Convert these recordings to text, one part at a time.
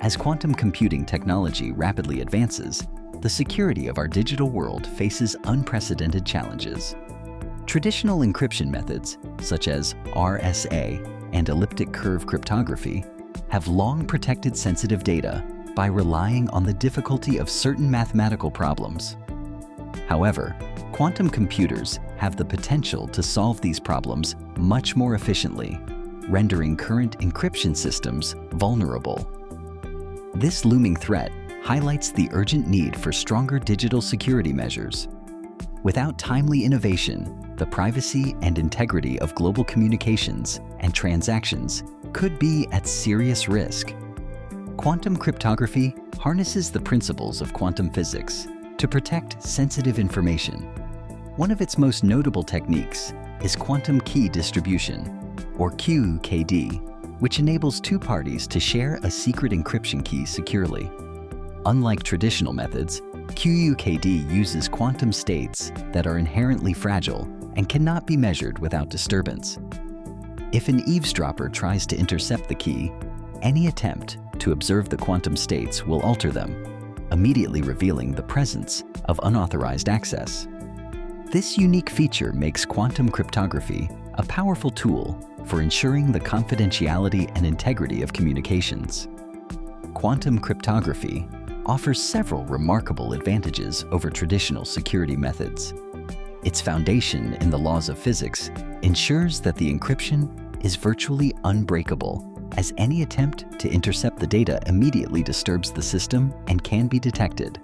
As quantum computing technology rapidly advances, the security of our digital world faces unprecedented challenges. Traditional encryption methods, such as RSA and elliptic curve cryptography, have long protected sensitive data by relying on the difficulty of certain mathematical problems. However, quantum computers have the potential to solve these problems much more efficiently, rendering current encryption systems vulnerable. This looming threat highlights the urgent need for stronger digital security measures. Without timely innovation, the privacy and integrity of global communications and transactions could be at serious risk. Quantum cryptography harnesses the principles of quantum physics to protect sensitive information. One of its most notable techniques is quantum key distribution, or QKD, which enables two parties to share a secret encryption key securely. Unlike traditional methods, QKD uses quantum states that are inherently fragile and cannot be measured without disturbance. If an eavesdropper tries to intercept the key, any attempt to observe the quantum states will alter them, immediately revealing the presence of unauthorized access. This unique feature makes quantum cryptography a powerful tool for ensuring the confidentiality and integrity of communications. Quantum cryptography offers several remarkable advantages over traditional security methods. Its foundation in the laws of physics ensures that the encryption is virtually unbreakable, as any attempt to intercept the data immediately disturbs the system and can be detected.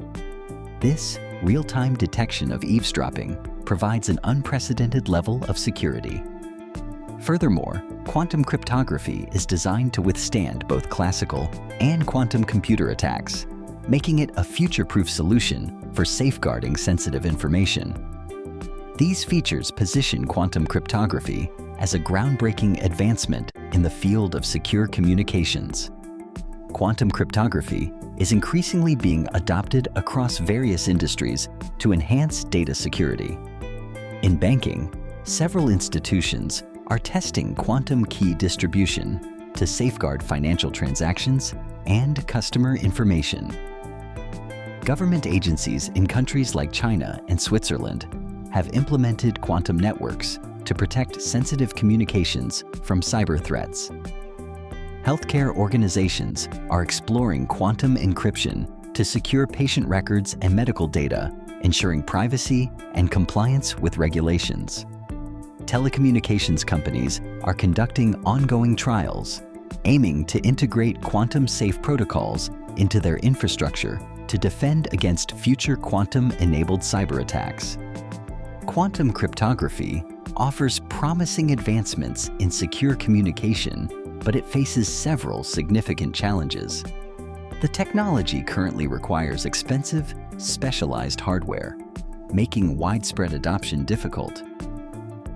This real-time detection of eavesdropping provides an unprecedented level of security. Furthermore, quantum cryptography is designed to withstand both classical and quantum computer attacks, making it a future-proof solution for safeguarding sensitive information. These features position quantum cryptography as a groundbreaking advancement in the field of secure communications. Quantum cryptography is increasingly being adopted across various industries to enhance data security. In banking, several institutions are testing quantum key distribution to safeguard financial transactions and customer information. Government agencies in countries like China and Switzerland have implemented quantum networks to protect sensitive communications from cyber threats. Healthcare organizations are exploring quantum encryption to secure patient records and medical data, ensuring privacy and compliance with regulations. Telecommunications companies are conducting ongoing trials, aiming to integrate quantum-safe protocols into their infrastructure to defend against future quantum-enabled cyber attacks. Quantum cryptography offers promising advancements in secure communication, but it faces several significant challenges. The technology currently requires expensive, specialized hardware, making widespread adoption difficult.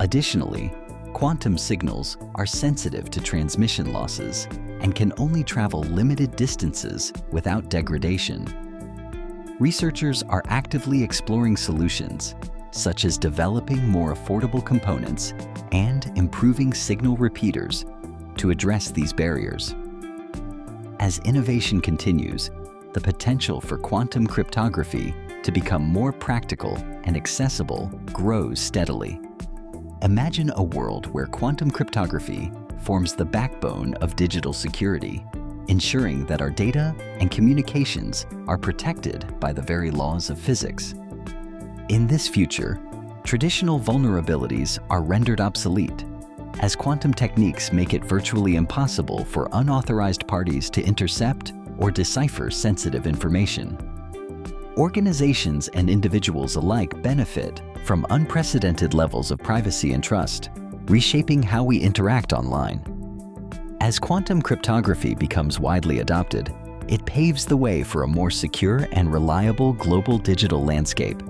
Additionally, quantum signals are sensitive to transmission losses and can only travel limited distances without degradation. Researchers are actively exploring solutions, such as developing more affordable components and improving signal repeaters to address these barriers. As innovation continues, the potential for quantum cryptography to become more practical and accessible grows steadily. Imagine a world where quantum cryptography forms the backbone of digital security, ensuring that our data and communications are protected by the very laws of physics. In this future, traditional vulnerabilities are rendered obsolete, as quantum techniques make it virtually impossible for unauthorized parties to intercept or decipher sensitive information. Organizations and individuals alike benefit from unprecedented levels of privacy and trust, reshaping how we interact online. As quantum cryptography becomes widely adopted, it paves the way for a more secure and reliable global digital landscape,